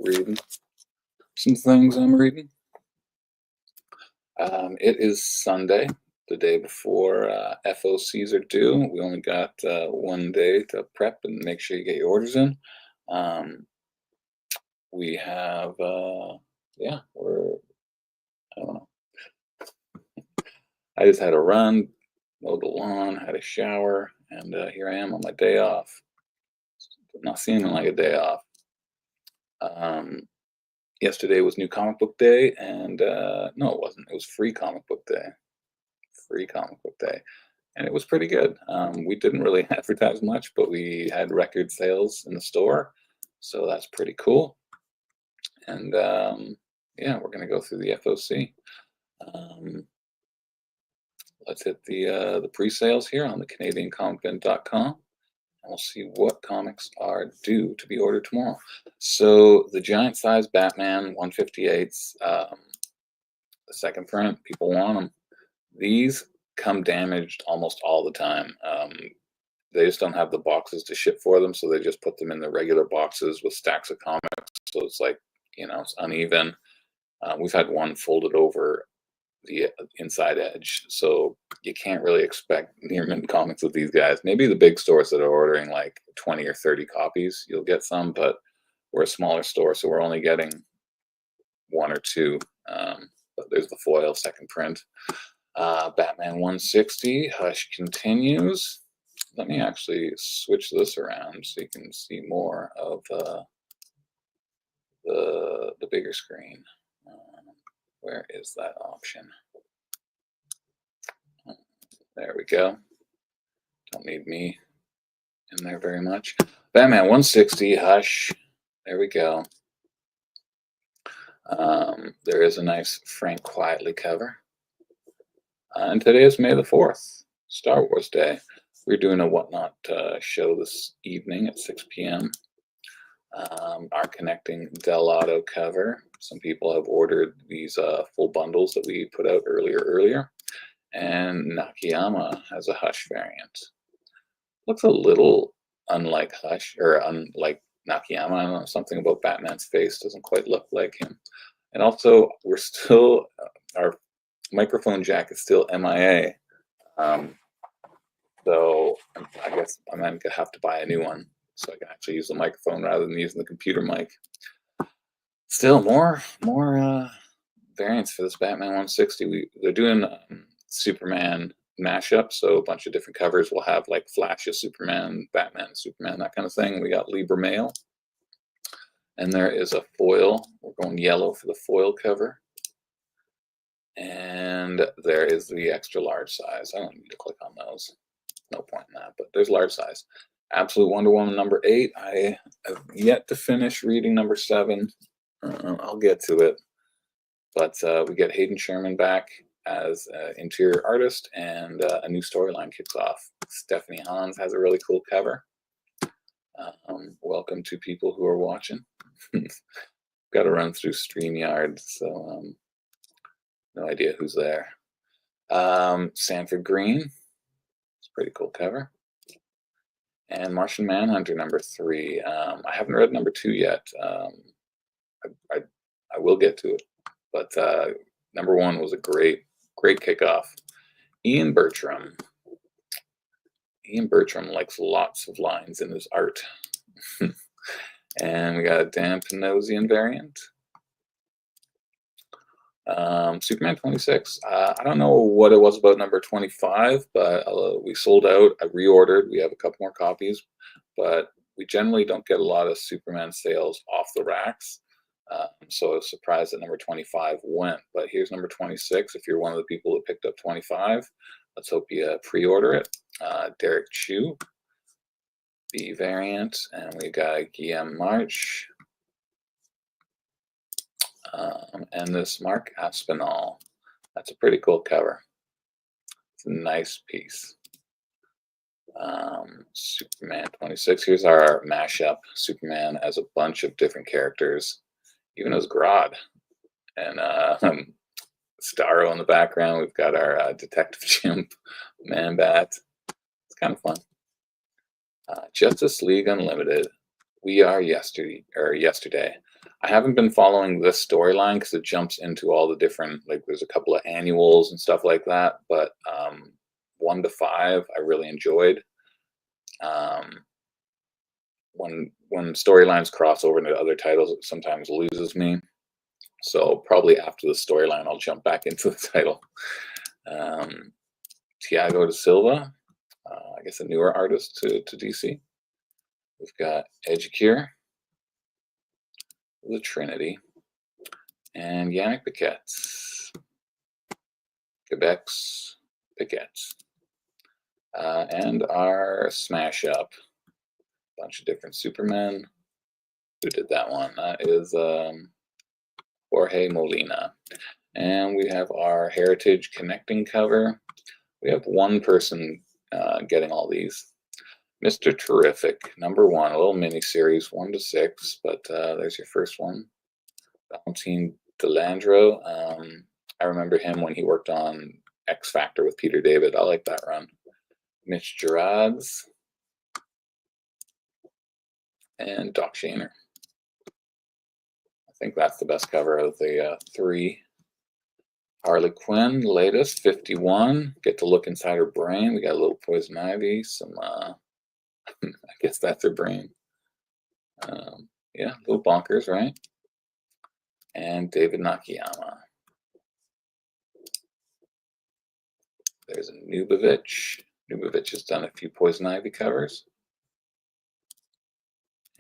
reading some things I'm reading. It is Sunday, the day before FOCs are due. We only got 1 day to prep and make sure you get your orders in. We have, yeah, I don't know. I just had a run, mowed the lawn, had a shower, and here I am on my day off. Not seeming like a day off. Yesterday was New Comic Book Day, and no, it wasn't. It was Free Comic Book Day. Free Comic Book Day, and it was pretty good. We didn't really advertise much, but we had record sales in the store, so that's pretty cool. And yeah, we're gonna go through the FOC. Let's hit the pre-sales here on the CanadianComicBin.com. And we'll see what comics are due to be ordered tomorrow. So the giant size Batman 158s, the second print, people want them. These come damaged almost all the time. They just don't have the boxes to ship for them, so they just put them in the regular boxes with stacks of comics. So it's like, it's uneven. We've had one folded over the inside edge, so you can't really expect near mint comics with these guys. Maybe the big stores that are ordering like 20 or 30 copies, you'll get some, but we're a smaller store, so we're only getting one or two. But there's the foil second print. Batman 160 Hush continues. Let me actually switch this around so you can see more of the bigger screen. Where is that option? There we go. Don't need me in there very much. Batman 160 Hush. There we go. There is a nice Frank Quietly cover. And today is May the 4th, Star Wars Day. We're doing a Whatnot show this evening at 6 p.m. Our Connecting Del Auto cover. Some people have ordered these full bundles that we put out earlier. And Nakayama has a Hush variant. Looks a little unlike Hush, or unlike Nakayama. I don't know, something about Batman's face doesn't quite look like him. And also, we're still, our microphone jack is still MIA. So I guess I might have to buy a new one so I can actually use the microphone rather than using the computer mic. Still, more variants for this Batman 160. They're doing Superman mashup, so a bunch of different covers will have like Flash of Superman, Batman, Superman, that kind of thing. We got Libra Mail, and there is a foil. We're going yellow for the foil cover, and there is the extra large size. I don't need to click on those. No point in that, but there's large size. Absolute Wonder Woman number 8. I have yet to finish reading number 7. I'll get to it, but we get Hayden Sherman back as interior artist, and a new storyline kicks off. Stephanie Hans has a really cool cover. Welcome to people who are watching. Got to run through StreamYard, so no idea who's there. Sanford Green, it's a pretty cool cover. And Martian Manhunter number 3. I haven't read number 2 yet. I will get to it, but number 1 was a great kickoff. Ian Bertram. Ian Bertram likes lots of lines in his art. And we got a Dan Panosian variant. Superman 26. I don't know what it was about number 25, but we sold out. I reordered. We have a couple more copies, but we generally don't get a lot of Superman sales off the racks. So I was surprised that number 25 went, but here's number 26. If you're one of the people that picked up 25, let's hope you pre-order it. Derek Chu, B variant, and we got Guillaume March, and this Mark Aspinall. That's a pretty cool cover. It's a nice piece. Superman 26. Here's our mashup. Superman as a bunch of different characters, even as Grodd, and Starro in the background. We've got our Detective Chimp, Man Bat. It's kind of fun. Justice League Unlimited. We Are Yesterday. I haven't been following this storyline because it jumps into all the different, like there's a couple of annuals and stuff like that, but 1 to 5 I really enjoyed. Um, when storylines cross over into other titles, it sometimes loses me. So probably after the storyline, I'll jump back into the title. Um, Tiago da Silva, I guess a newer artist to DC. We've got Edgecure, the Trinity, and Yannick Paquette's Quebec's Paquette's, and our smash up. Bunch of different Supermen. Who did that one? That is Jorge Molina. And we have our Heritage Connecting cover. We have one person getting all these. Mr. Terrific, #1, a little mini series, 1 to 6, but there's your first one. Valentin Delandro. I remember him when he worked on X Factor with Peter David. I like that run. Mitch Gerads and Doc Shaner. I think that's the best cover of the 3. Harley Quinn, latest, 51. Get to look inside her brain. We got a little Poison Ivy, some, I guess that's her brain. Yeah, a little bonkers, right? And David Nakayama. There's a Nubovich. Nubovich has done a few Poison Ivy covers.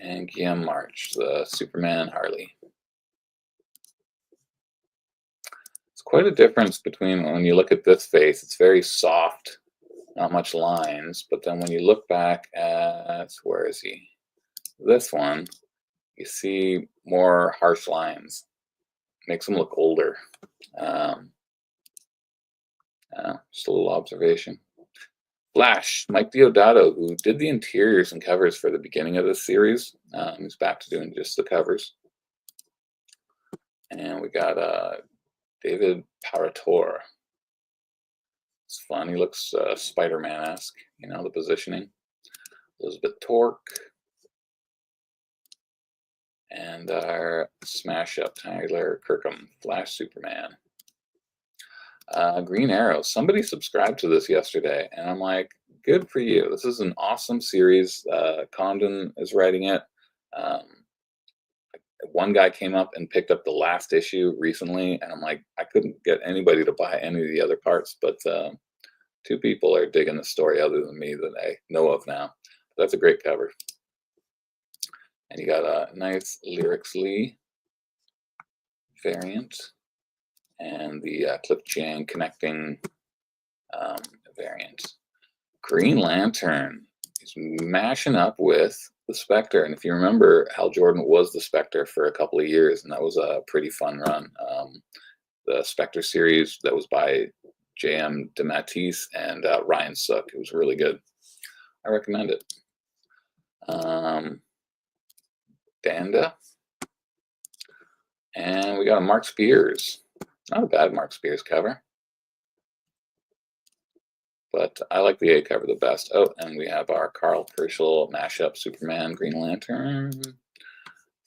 And Guillaume March, the Superman Harley. It's quite a difference between when you look at this face, it's very soft, not much lines, but then when you look back at, where is he? This one, you see more harsh lines. Makes him look older. Just a little observation. Flash, Mike Deodato, who did the interiors and covers for the beginning of this series. He's back to doing just the covers. And we got David Parator. It's fun. He looks Spider-Man-esque, you know, the positioning. Elizabeth Torque. And our smash up Tyler Kirkham, Flash Superman. Green Arrow. Somebody subscribed to this yesterday, and I'm like, good for you. This is an awesome series. Condon is writing it. One guy came up and picked up the last issue recently, and I'm like, I couldn't get anybody to buy any of the other parts, but 2 people are digging the story other than me that I know of now. That's a great cover. And you got a nice Lyrics Lee variant and the Cliff Chang Connecting variant. Green Lantern is mashing up with the Spectre, and if you remember, Hal Jordan was the Spectre for a couple of years, and that was a pretty fun run. The Spectre series that was by J.M. DeMatteis and Ryan Sook. It was really good. I recommend it. Danda. And we got a Mark Spears. Not a bad Mark Spears cover. But I like the A cover the best. Oh, and we have our Carl Kerschel mashup Superman Green Lantern.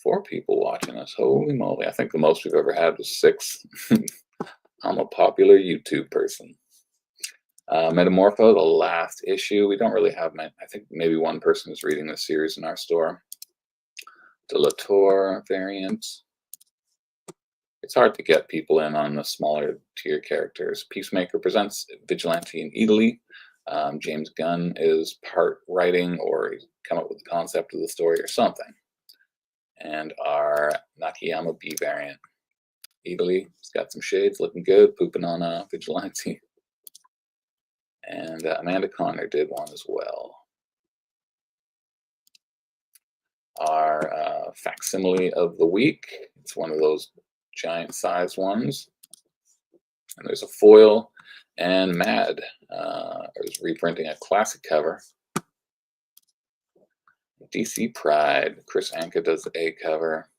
4 people watching us. Holy moly. I think the most we've ever had was 6. I'm a popular YouTube person. Metamorpho, the last issue. We don't really have, I think maybe one person is reading this series in our store. De La Torre variant. It's hard to get people in on the smaller tier characters. Peacemaker presents Vigilante in Italy. James Gunn is part writing, or he's come up with the concept of the story or something. And our Nakayama B variant. Italy, it's got some shades, looking good, pooping on Vigilante. And Amanda Connor did one as well. Our facsimile of the week. It's one of those giant size ones. And there's a foil, and Mad is reprinting a classic cover. DC Pride, Chris Anka does the A cover.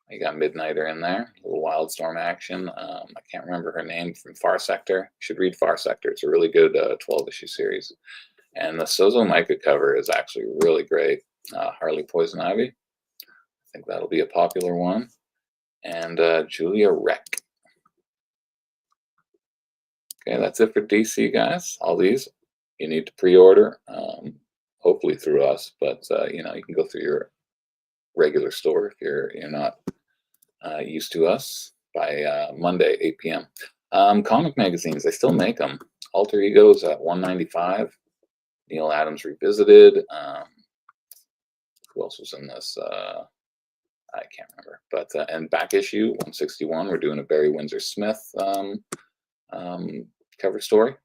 You got Midnighter in there, a little Wildstorm action. I can't remember her name, from Far Sector. You should read Far Sector. It's a really good 12-issue series. And the Sozo Micah cover is actually really great. Harley Poison Ivy. think that'll be a popular one. And Julia Reck. Okay, that's it for DC, guys. All these you need to pre-order, hopefully through us, but you know, you can go through your regular store if you're not used to us by Monday, 8 p.m. Comic magazines, they still make them. Alter Egos at $195. Neil Adams Revisited. Who else was in this? I can't remember. But and back issue 161. We're doing a Barry Windsor Smith cover story.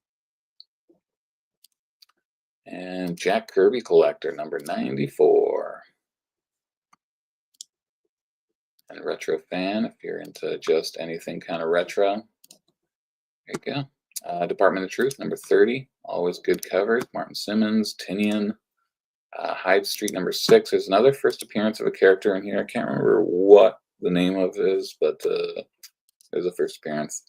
And Jack Kirby Collector number 94. And Retro Fan, if you're into just anything kind of retro. There you go. Department of Truth number 30. Always good covers. Martin Simmons, Tinian. Hyde Street number 6. There's another first appearance of a character in here. I can't remember what the name of it is, but there's a first appearance.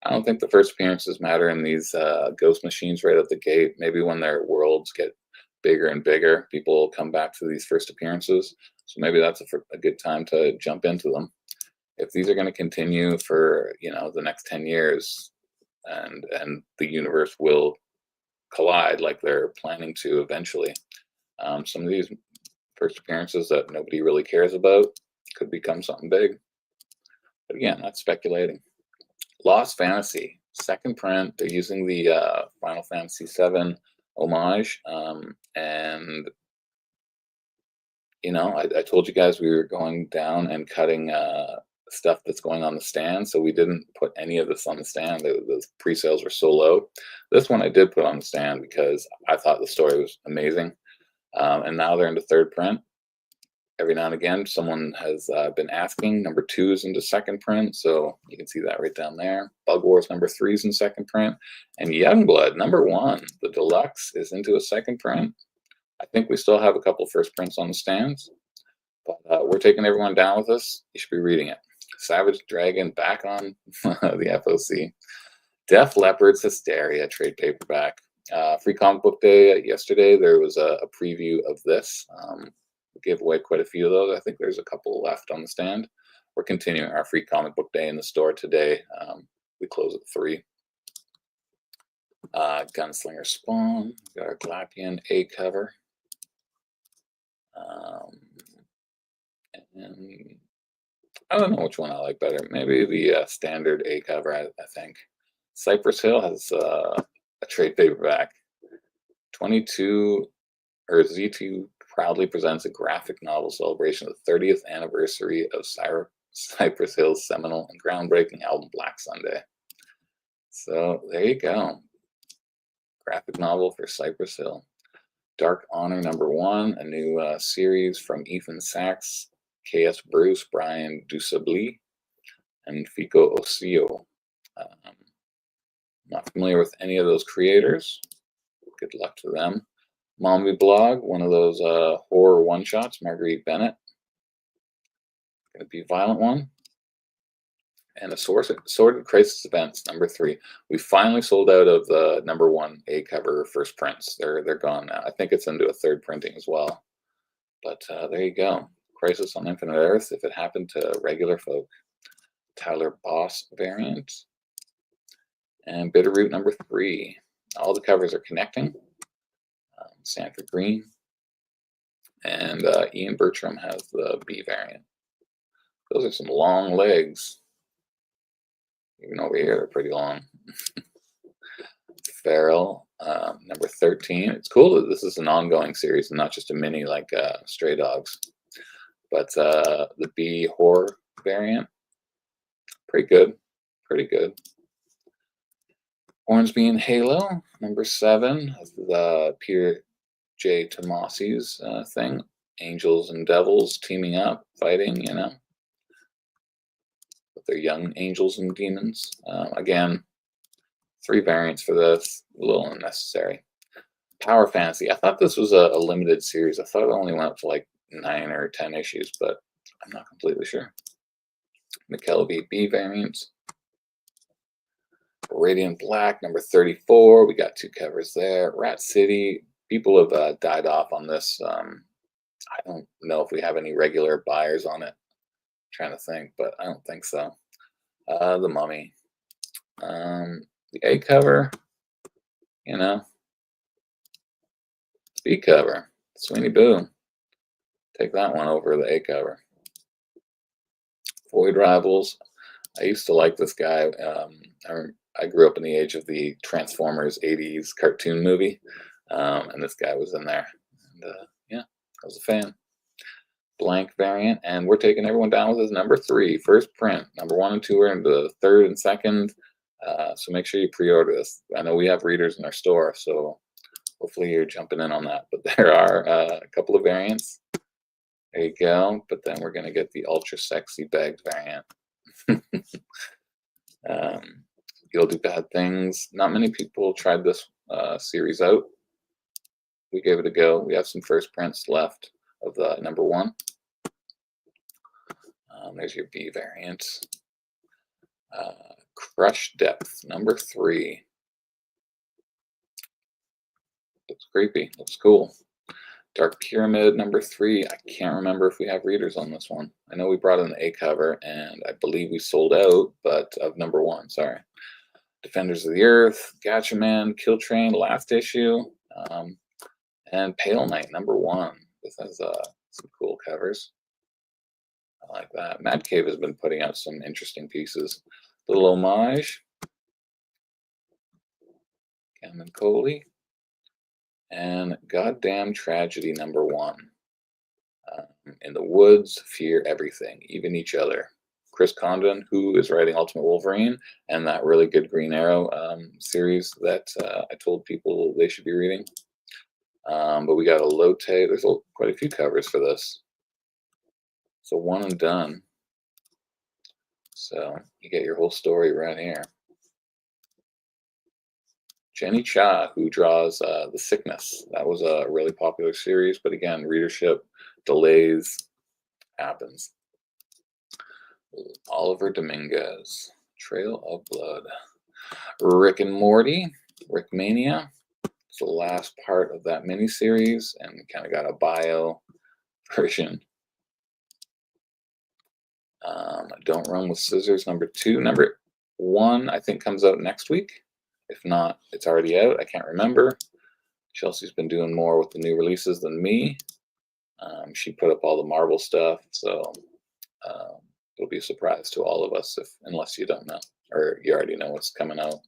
I don't think the first appearances matter in these ghost machines right at the gate. Maybe when their worlds get bigger and bigger, people will come back to these first appearances. So maybe that's a good time to jump into them. If these are going to continue for, you know, the next 10 years, and the universe will collide like they're planning to eventually, some of these first appearances that nobody really cares about could become something big. But again, that's speculating. Lost Fantasy, second print. They're using the Final Fantasy VII homage. And, you know, I told you guys we were going down and cutting stuff that's going on the stand. So we didn't put any of this on the stand. The pre-sales were so low. This one I did put on the stand because I thought the story was amazing. And now they're into third print. Every now and again, someone has been asking. Number 2 is into second print, so you can see that right down there. Bug Wars number 3 is in second print. And Youngblood number 1, the deluxe, is into a second print. I think we still have a couple first prints on the stands, but we're taking everyone down with us. You should be reading it. Savage Dragon back on the FOC. Def Leppard's Hysteria trade paperback. Free Comic Book Day yesterday, there was a preview of this. We gave away quite a few of those. I think there's a couple left on the stand. We're continuing our Free Comic Book Day in the store today. We close at 3. Gunslinger Spawn. We've got our Glapian A cover. And I don't know which one I like better. Maybe the standard A cover, I think. Cypress Hill has a trade paperback. 22, or Z2 proudly presents a graphic novel celebration of the 30th anniversary of Cypress Hill's seminal and groundbreaking album Black Sunday. So there you go. Graphic novel for Cypress Hill. Dark Honor number 1, a new series from Ethan Sachs, K.S. Bruce, Brian Dusabli, and Fico Osio. Not familiar with any of those creators. Good luck to them. Mombi Blog, one of those horror one-shots, Marguerite Bennett. Going to be a violent one. And Assorted Crisis Events, number 3. We finally sold out of the number 1 A cover first prints. They're gone now. I think it's into a third printing as well. But there you go. Crisis on Infinite Earth, if it happened to regular folk. Tyler Boss variant. And Bitterroot number 3. All the covers are connecting. Sanford Green. And Ian Bertram has the B variant. Those are some long legs. Even over here, they're pretty long. Feral, number 13. It's cool that this is an ongoing series and not just a mini like Stray Dogs. But the B horror variant, pretty good. Pretty good. Hornsby and Halo, number 7. The Peter J. Tomasi's thing. Angels and devils teaming up, fighting, you know. With their young angels and demons. Again, 3 variants for this. A little unnecessary. Power Fantasy. I thought this was a limited series. I thought it only went up to like 9 or 10 issues, but I'm not completely sure. McKelvey B variants. Radiant Black, number 34. We got 2 covers there. Rat City. People have died off on this I don't know if we have any regular buyers on it. Trying to think, but I don't think so. The Mummy. The A cover, you know, B cover, Sweeney Boo. Take that one over the A cover. Void Rivals. I used to like this guy. I grew up in the age of the Transformers '80s cartoon movie, and this guy was in there. And yeah, I was a fan. Blank variant, and we're taking everyone down with his number 3, first print. Number 1 and 2 are into the third and second, so make sure you pre-order this. I know we have readers in our store, so hopefully you're jumping in on that. But there are a couple of variants. There you go. But then we're going to get the ultra sexy bagged variant. You'll Do Bad Things. Not many people tried this series out. We gave it a go. We have some first prints left of the number 1. There's your B variant. Crush Depth, number 3. Looks creepy. Looks cool. Dark Pyramid, number 3. I can't remember if we have readers on this one. I know we brought in the A cover, and I believe we sold out, but of number 1, sorry. Defenders of the Earth, Gacha Man, Kill Train, last issue, and Pale Knight, number 1. This has some cool covers. I like that. Mad Cave has been putting out some interesting pieces. Little Homage, Cameron Coley, and Goddamn Tragedy, number 1. In the Woods, Fear Everything, Even Each Other. Chris Condon, who is writing Ultimate Wolverine, and that really good Green Arrow series that I told people they should be reading. But we got a Lotte. There's quite a few covers for this. So one and done. So you get your whole story right here. Jenny Cha, who draws The Sickness. That was a really popular series, but again, readership delays happens. Oliver Dominguez, Trail of Blood. Rick and Morty, Rick Mania. It's the last part of that miniseries, and we kind of got a bio version. Don't Run with Scissors, number 2. Number 1, I think, comes out next week. If not, it's already out. I can't remember. Chelsea's been doing more with the new releases than me. She put up all the Marvel stuff, so it'll be a surprise to all of us, unless you don't know, or you already know what's coming out.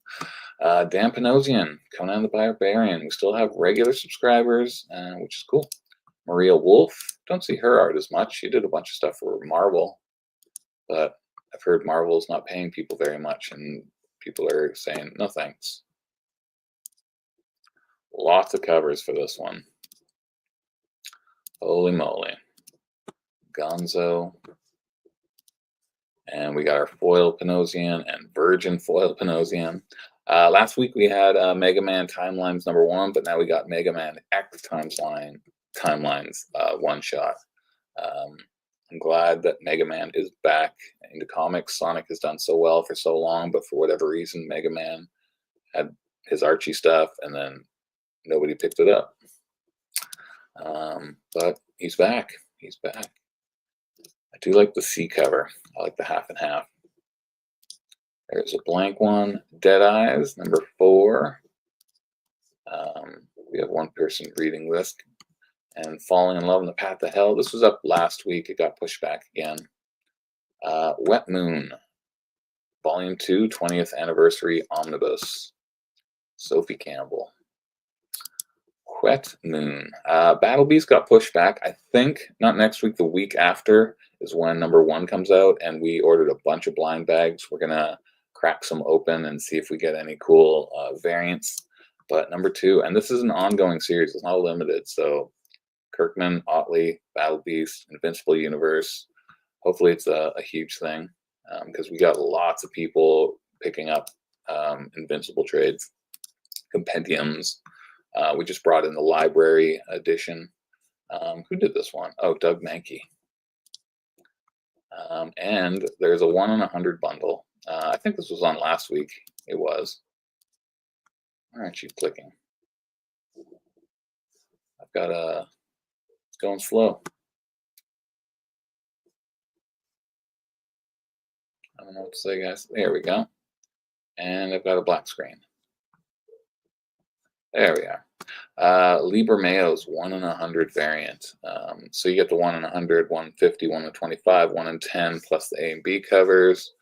Dan Panosian, Conan the Barbarian. We still have regular subscribers, which is cool. Maria Wolf, don't see her art as much. She did a bunch of stuff for Marvel, but I've heard Marvel's not paying people very much, and people are saying no thanks. Lots of covers for this one. Holy moly. Gonzo. And we got our foil Panosian and virgin foil Panosian. Last week we had Mega Man Timelines number 1, but now we got Mega Man X Timelines one shot. I'm glad that Mega Man is back into comics. Sonic has done so well for so long, but for whatever reason, Mega Man had his Archie stuff, and then nobody picked it up. But he's back. He's back. I do like the C cover. I like the half and half. There's a blank one. Dead Eyes, number 4. We have one person reading this. And Falling in Love in the Path to Hell. This was up last week. It got pushed back again. Wet Moon, Volume 2, 20th Anniversary Omnibus. Sophie Campbell. Wet Moon. Battle Beast got pushed back. I think not next week, the week after is when number 1 comes out, and we ordered a bunch of blind bags. We're gonna crack some open and see if we get any cool variants. But number 2, and this is an ongoing series. It's not limited, so Kirkman, Otley, Battle Beast, Invincible Universe. Hopefully it's a huge thing, because we got lots of people picking up Invincible trades, compendiums. We just brought in the library edition. Who did this one? Oh, Doug Mankey. And there's a 1 in 100 bundle. I think this was on last week. It was. Why aren't you clicking? I've got a going slow. I don't know what to say, guys. There we go. And I've got a black screen. There we are. Liber Mayo's 1 in 100 variant. So you get the 1 in 100, 1 in 50, 1 in 25, 1 in 10, plus the A and B covers.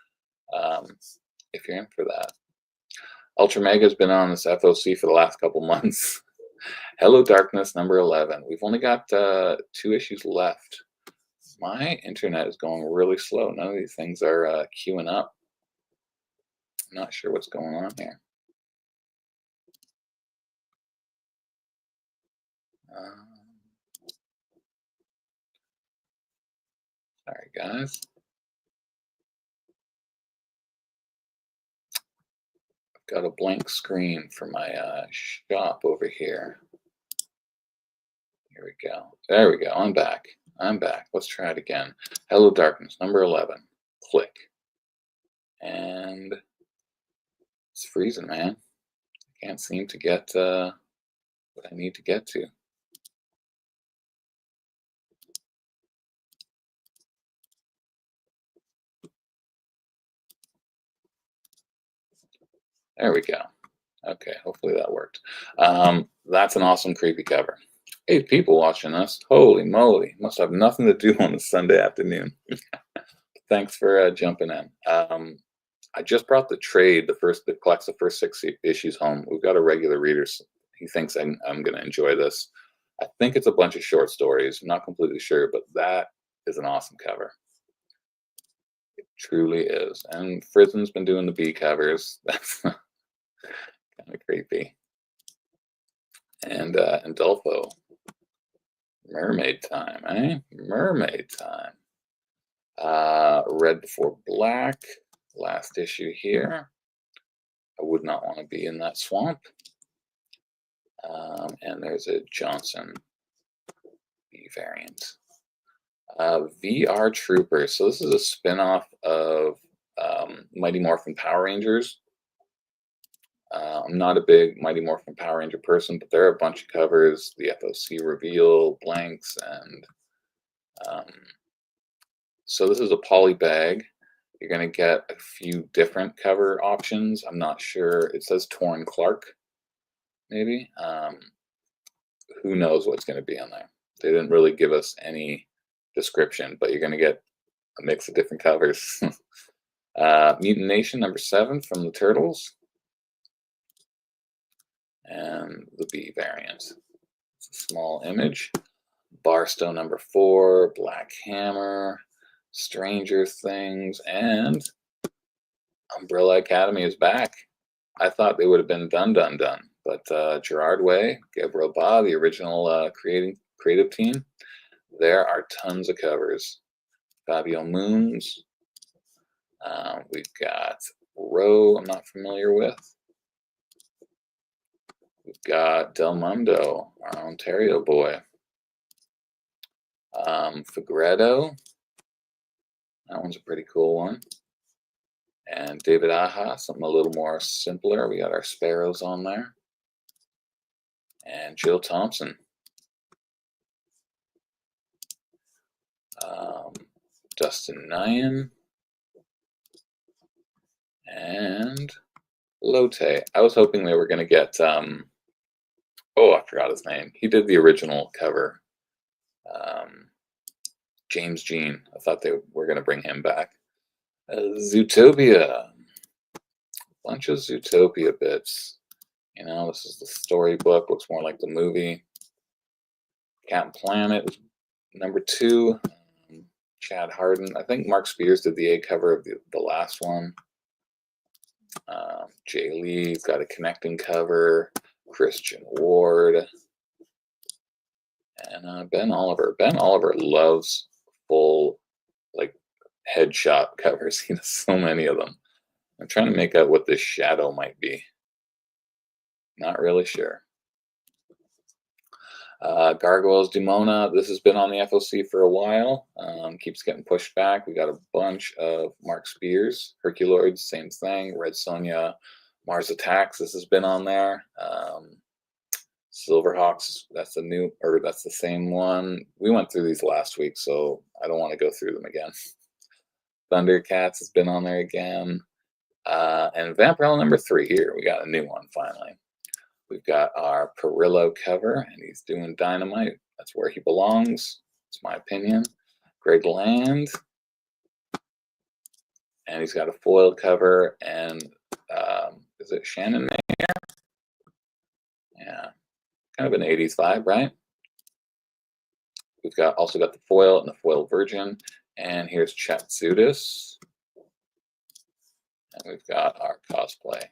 If you're in for that. Ultra Mega's been on this FOC for the last couple months. Hello Darkness number 11. We've only got 2 issues left. My internet is going really slow. None of these things are queuing up. I'm not sure what's going on here. Sorry, guys. I've got a blank screen for my shop over here. Here we go. There we go. I'm back. I'm back. Let's try it again. Hello Darkness, number 11. Click. And it's freezing, man. I can't seem to get what I need to get to. There we go. Okay, hopefully that worked. That's an awesome creepy cover. 8 people watching us. Holy moly. Must have nothing to do on a Sunday afternoon. Thanks for jumping in. I just brought the trade, that collects the first 6 issues home. We've got a regular reader. He thinks I'm going to enjoy this. I think it's a bunch of short stories. I'm not completely sure, but that is an awesome cover. It truly is. And Frisman's been doing the B covers. That's kind of creepy. And Dolfo. Mermaid time, eh? Mermaid time. Red Before Black. Last issue here. I would not want to be in that swamp. And there's a Johnson B variant. VR Troopers. So this is a spin-off of Mighty Morphin Power Rangers. I'm not a big Mighty Morphin Power Ranger person, but there are a bunch of covers. The FOC reveal, blanks, and so this is a poly bag. You're going to get a few different cover options. I'm not sure. It says Torrin Clark, maybe. Who knows what's going to be on there? They didn't really give us any description, but you're going to get a mix of different covers. Mutant Nation number 7 from the Turtles. And the B variant. It's a small image. Barstow number 4, Black Hammer, Stranger Things, and Umbrella Academy is back. I thought they would have been done, but Gerard Way, Gabriel Ba, the original creative team, there are tons of covers. Fabio Moons. We've got Rowe, I'm not familiar with. We've got Del Mundo, our Ontario boy. Fagretto. That one's a pretty cool one. And David Aja, something a little more simpler. We got our Sparrows on there. And Jill Thompson. Dustin Nyan. And Lotte. I was hoping they were going to get, I forgot his name. He did the original cover. James Jean. I thought they were going to bring him back. Zootopia. Bunch of Zootopia bits. You know, this is the storybook. Looks more like the movie. Captain Planet was number 2. Chad Harden. I think Mark Spears did the A cover of the last one. Jay Lee's got a connecting cover. Christian Ward. And Ben Oliver. Ben Oliver loves full, like, headshot covers. He does so many of them. I'm trying to make out what this shadow might be. Not really sure. Gargoyles Demona. This has been on the FOC for a while. Keeps getting pushed back. We got a bunch of Mark Spears. Herculoids, same thing. Red Sonja, Mars Attacks. This has been on there. Silverhawks, that's the new, or that's the same one. We went through these last week, so I don't want to go through them again. Thundercats has been on there again. And Vampirella number 3 here. We got a new one finally. We've got our Perillo cover, and he's doing dynamite. That's where he belongs. It's my opinion. Greg Land. And he's got a foil cover, and is it Shannon Mayer? Yeah, kind of an 80s vibe, right? We've also got the foil and the foil virgin, and here's Chet Zudis. And we've got our cosplay.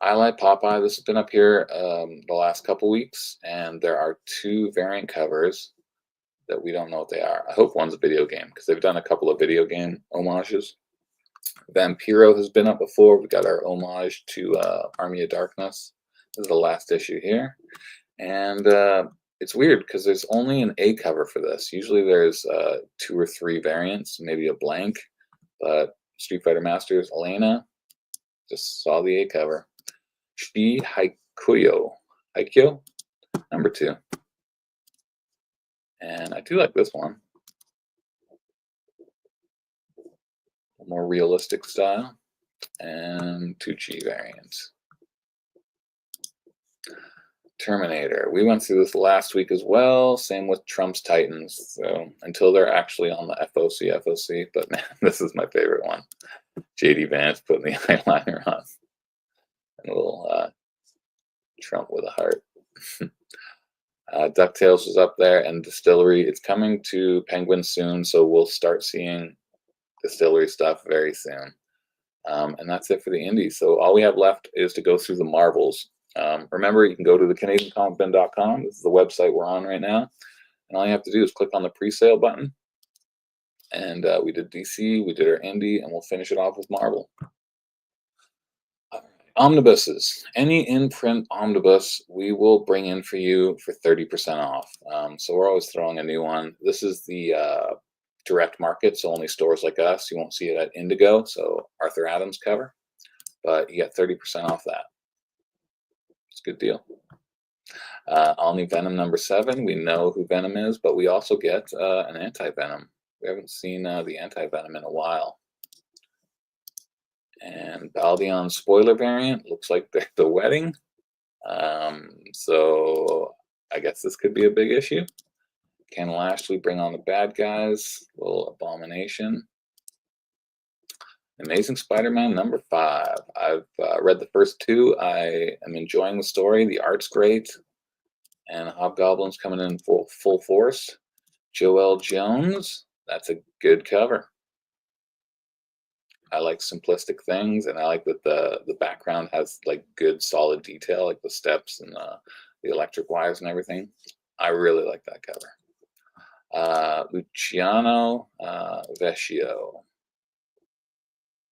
I like Popeye. This has been up here the last couple weeks, and there are 2 variant covers that we don't know what they are. I hope one's a video game, because they've done a couple of video game homages. Vampiro has been up before. We got our homage to Army of Darkness. This is the last issue here. And it's weird because there's only an A cover for this. Usually there's 2 or 3 variants, maybe a blank. But Street Fighter Masters, Elena, just saw the A cover. Shi Haikuyo, number 2. And I do like this one. A more realistic style. And 2G variants. Terminator. We went through this last week as well. Same with Trump's Titans. So until they're actually on the FOC. But man, this is my favorite one. JD Vance putting the eyeliner on. And a little Trump with a heart. DuckTales was up there, and Distillery. It's coming to Penguin soon, so we'll start seeing Distillery stuff very soon. And that's it for the indies. So all we have left is to go through the Marvels. Remember, you can go to the CanadianComicBin.com. This is the website we're on right now. And all you have to do is click on the pre-sale button. And we did DC, we did our indie, and we'll finish it off with Marvel. Omnibuses. Any in-print omnibus we will bring in for you for 30% off. So we're always throwing a new one. This is the direct market, so only stores like us. You won't see it at Indigo, so Arthur Adams cover. But you get 30% off that. It's a good deal. All new Venom number 7. We know who Venom is, but we also get an anti-Venom. We haven't seen the anti-Venom in a while. And Baldeon spoiler variant. Looks like the wedding. So I guess this could be a big issue. Ken Lashley, bring on the bad guys. Little Abomination. Amazing Spider-Man number 5. I've read the first 2. I am enjoying the story. The art's great. And Hobgoblin's coming in full force. Joelle Jones. That's a good cover. I like simplistic things, and I like that the background has like good solid detail, like the steps and the electric wires and everything. I really like that cover. Luciano Vecchio.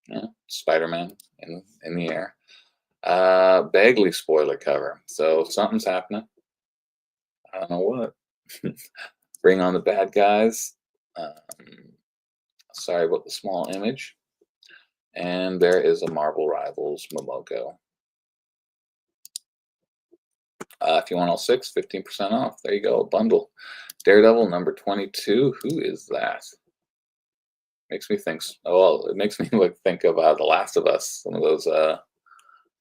Yeah, Spider-Man in the air. Bagley spoiler cover. So something's happening. I don't know what. Bring on the bad guys. Sorry about the small image. And there is a Marvel Rivals Momoko. If you want all 6, 15% off. There you go, a bundle. Daredevil number 22. Who is that? Makes me think. Oh, well, it makes me think of The Last of Us. Some of those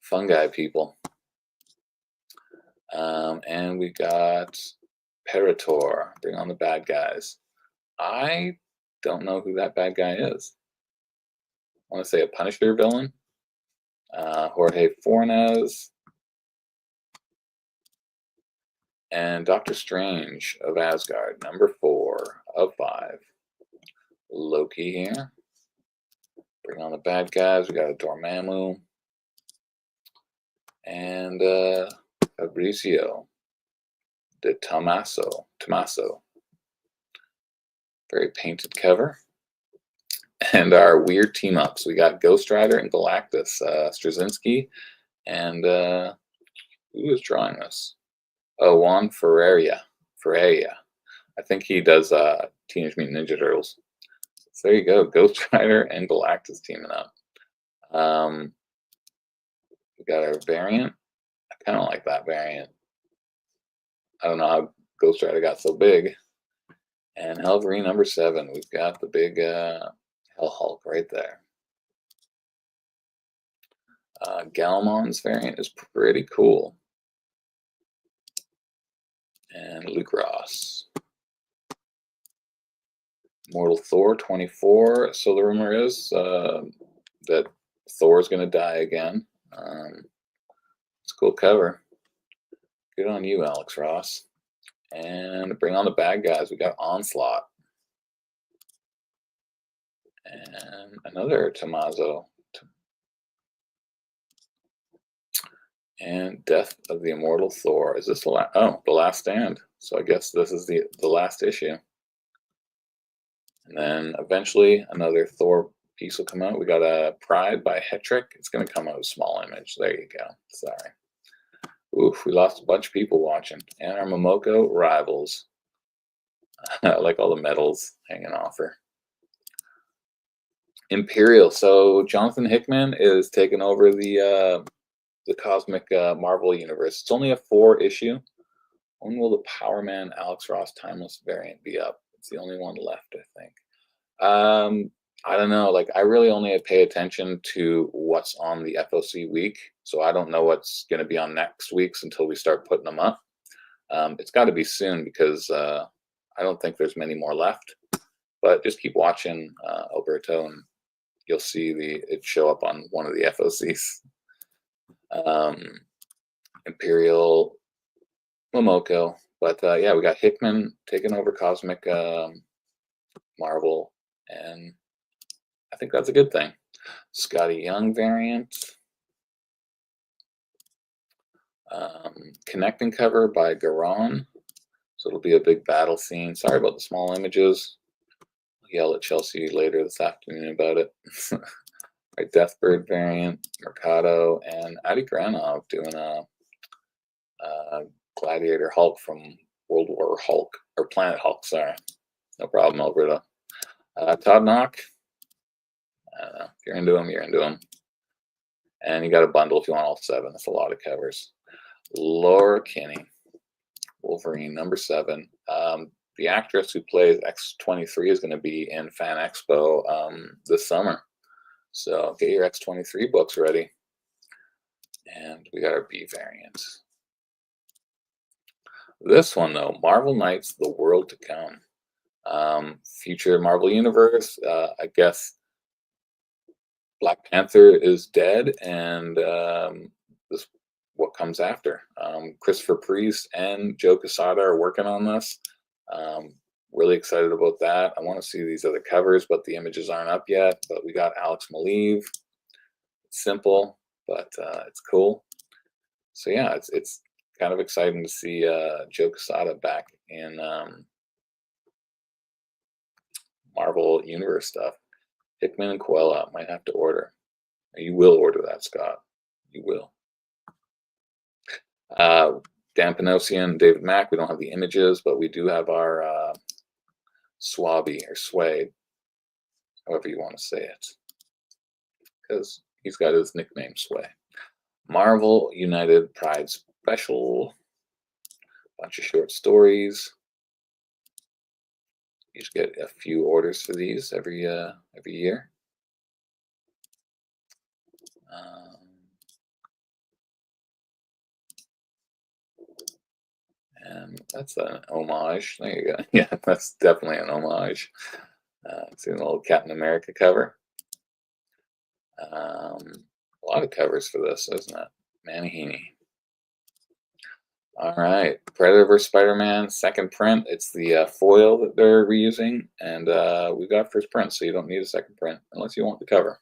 fungi people. And we got Parator. Bring on the bad guys. I don't know who that bad guy is. I want to say a Punisher villain. Jorge Fornes. And Doctor Strange of Asgard, number 4 of 5. Loki here. Bring on the bad guys. We got a Dormammu. And Fabrizio de Tommaso. Very painted cover. And our weird team ups. We got Ghost Rider and Galactus. Straczynski. And who is drawing this? Oh, Juan Ferreira. I think he does Teenage Mutant Ninja Turtles. So there you go. Ghost Rider and Galactus teaming up. We got our variant. I kind of like that variant. I don't know how Ghost Rider got so big. And Helverine number 7, we've got the big Hell Hulk right there. Galmon's variant is pretty cool. And Luke Ross. Mortal Thor 24. So the rumor is that Thor's going to die again. It's a cool cover. Good on you, Alex Ross. And bring on the bad guys. We got Onslaught. And another Tommaso. And Death of the Immortal Thor. Is this the last? Oh, The Last Stand. So I guess this is the last issue. And then eventually another Thor piece will come out. We got a Pride by Hetrick. It's going to come out a small image. There you go. Sorry. Oof, we lost a bunch of people watching. And our Momoko Rivals. I like all the medals hanging off her. Imperial. So Jonathan Hickman is taking over the Cosmic Marvel universe. It's only a 4-issue. When will the Power Man Alex Ross Timeless variant be up? It's the only one left, I think. I don't know. Like, I really only pay attention to what's on the FOC week, so I don't know what's going to be on next week's until we start putting them up. It's got to be soon because I don't think there's many more left. But just keep watching, Alberto, and you'll see it show up on one of the FOCs. Imperial, Momoko, but yeah, we got Hickman taking over Cosmic Marvel, and I think that's a good thing. Scotty Young variant, connecting cover by Garon, so it'll be a big battle scene. Sorry about the small images. I'll yell at Chelsea later this afternoon about it. Right, Deathbird variant, Mercado, and Adi Granov doing a Gladiator Hulk from World War Hulk, or Planet Hulk, sorry. No problem, Alberta. Todd Knock, if you're into him, you're into him. And you got a bundle if you want all 7. That's a lot of covers. Laura Kinney, Wolverine number 7. The actress who plays X-23 is going to be in Fan Expo this summer. So get your X-23 books ready. And we got our B variant. This one, though, Marvel Knights, The World to Come. Future Marvel Universe. I guess Black Panther is dead, and this what comes after. Christopher Priest and Joe Quesada are working on this. Really excited about that. I want to see these other covers, but the images aren't up yet. But we got Alex Maleev. It's simple, but it's cool. So yeah, it's kind of exciting to see Joe Quesada back in Marvel Universe stuff. Hickman and Coella might have to order. You will order that, Scott. You will. Dan Panosian, David Mack. We don't have the images, but we do have our Swabby or Sway, however you want to say it, because he's got his nickname Sway. Marvel United Pride Special, bunch of short stories. You just get a few orders for these every year. And that's an homage. There you go. Yeah, that's definitely an homage. See an old Captain America cover. A lot of covers for this, isn't it? Manny Heaney. All right, Predator vs. Spider-Man, second print. It's the foil that they're reusing, and we've got first print, so you don't need a second print unless you want the cover.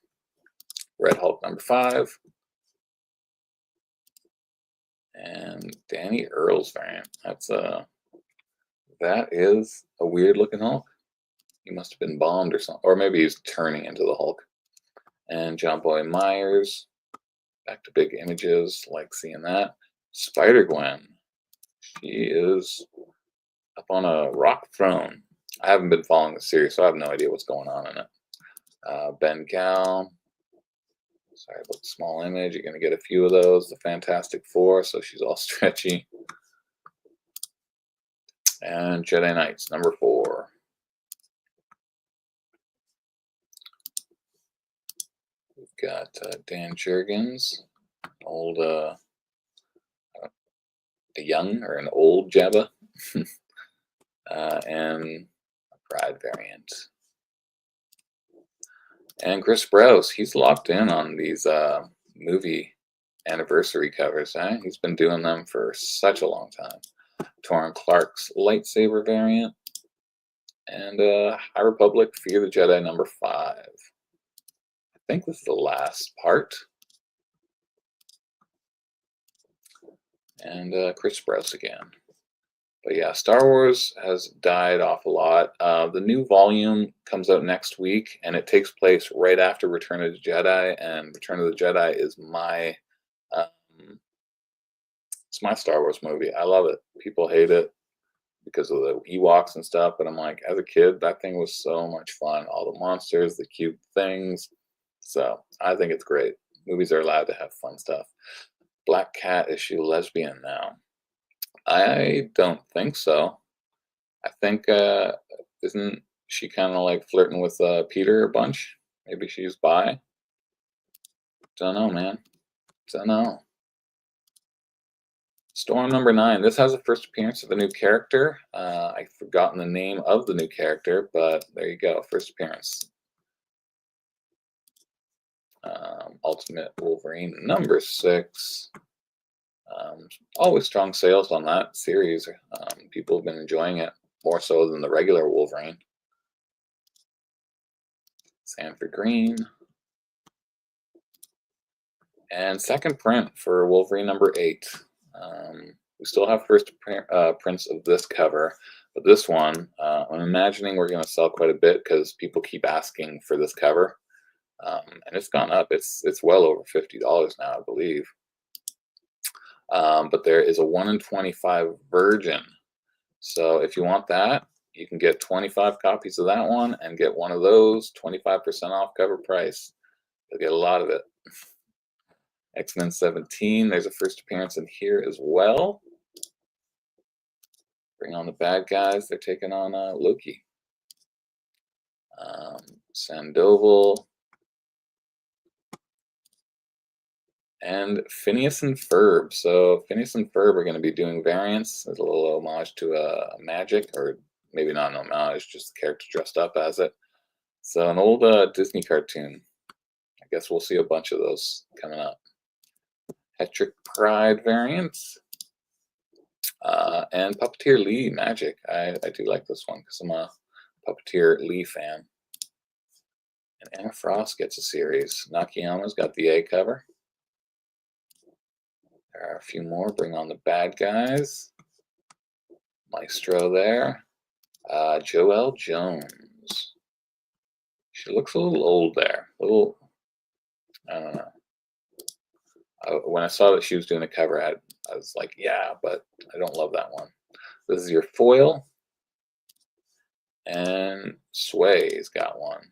Red Hulk number 5. And Danny Earl's variant. That is a weird looking Hulk. He must have been bombed or something, or maybe he's turning into the Hulk. And John Boy Myers, back to big images, like seeing that. Spider-Gwen, she is up on a rock throne. I haven't been following the series, so I have no idea what's going on in it. Ben Gal, Sorry about the small image. You're going to get a few of those. The Fantastic Four, so she's all stretchy. And Jedi Knights, number 4. We've got Dan Jurgens, old, a young or an old Jabba, and a Pride variant. And Chris Sprouse, he's locked in on these movie anniversary covers. He's been doing them for such a long time. Torrin Clark's lightsaber variant, and High Republic Fear the Jedi number 5. I think this is the last part. And Chris Sprouse again. But yeah, Star Wars has died off a lot. The new volume comes out next week, and it takes place right after Return of the Jedi. And Return of the Jedi is my it's my Star Wars movie. I love it. People hate it because of the Ewoks and stuff, but I'm like, as a kid, that thing was so much fun. All the monsters, the cute things. So I think it's great. Movies are allowed to have fun stuff. Black Cat, is she lesbian now? I don't think so. I think, isn't she kind of like flirting with Peter a bunch? Maybe she's bi? Don't know, man. Don't know. Storm number 9. This has a first appearance of a new character. I've forgotten the name of the new character, but there you go. First appearance. Ultimate Wolverine number 6. Always strong sales on that series. People have been enjoying it more so than the regular Wolverine. Sanford Green. And second print for Wolverine number 8. We still have first prints of this cover, but this one, I'm imagining we're going to sell quite a bit because people keep asking for this cover. And it's gone up. It's well over $50 now, I believe. But there is a 1 in 25 Virgin. So if you want that, you can get 25 copies of that one and get one of those, 25% off cover price. You'll get a lot of it. X-Men 17, there's a first appearance in here as well. Bring on the bad guys. They're taking on Loki. Sandoval. And Phineas and Ferb. So Phineas and Ferb are going to be doing variants as a little homage to Magic, or maybe not an homage, just the character dressed up as it. So an old Disney cartoon. I guess we'll see a bunch of those coming up. Hetrick Pride variants. And Puppeteer Lee Magic. I do like this one because I'm a Puppeteer Lee fan. And Emma Frost gets a series. Nakayama's got the A cover. There are a few more. Bring on the bad guys. Maestro there. Joelle Jones. She looks a little old there. A little, I don't know. When I saw that she was doing a cover, I was like, yeah, but I don't love that one. This is your foil. And Sway's got one.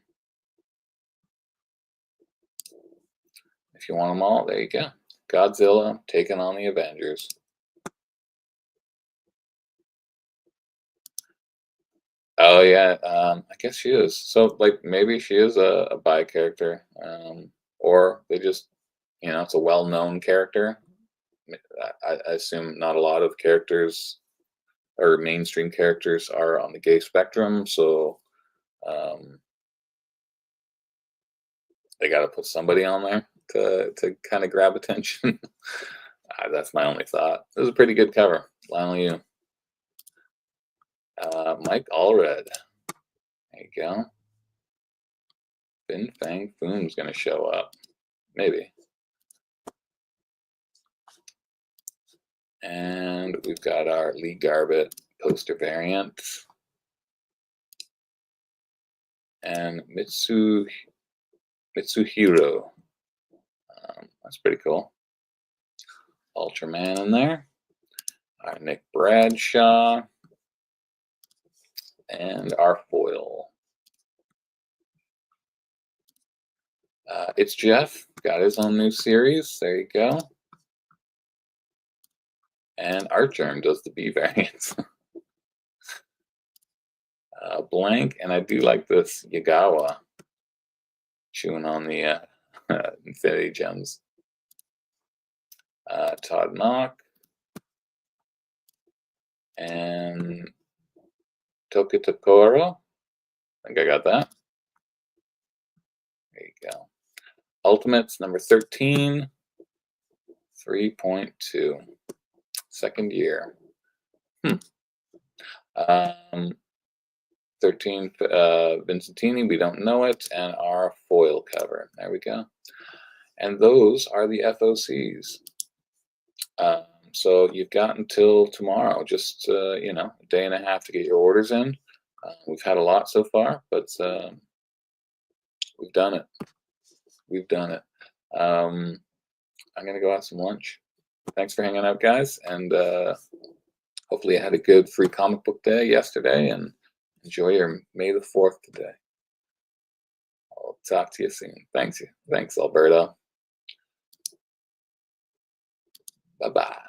If you want them all, there you go. Godzilla taking on the Avengers. Oh yeah, I guess she is. So like maybe she is a bi character, or they just, it's a well-known character. I assume not a lot of characters or mainstream characters are on the gay spectrum, so they got to put somebody on there to kind of grab attention. That's my only thought. It was a pretty good cover. Lionel Yu. Mike Allred. There you go. Fin Fang Foom's going to show up. Maybe. And we've got our Lee Garbett poster variant. And Mitsuhiro. That's pretty cool. Ultraman in there. Our Nick Bradshaw. And our foil. It's Jeff. got his own new series. There you go. And Artgerm does the B variants. Blank, and I do like this Yagawa chewing on the Infinity Gems. Todd Knock and Tokitokoro. I think I got that. There you go. Ultimates number 13, 3.2. Second year. 13 Vincentini, we don't know it, and our foil cover. There we go. And those are the FOCs. So you've got until tomorrow, just you know, a day and a half to get your orders in. We've had a lot so far, but we've done it. We've done it. I'm gonna go have some lunch. Thanks for hanging out, guys, and hopefully you had a good free comic book day yesterday, and enjoy your May the 4th today. I'll talk to you soon. Thanks, Alberto. Bye-bye.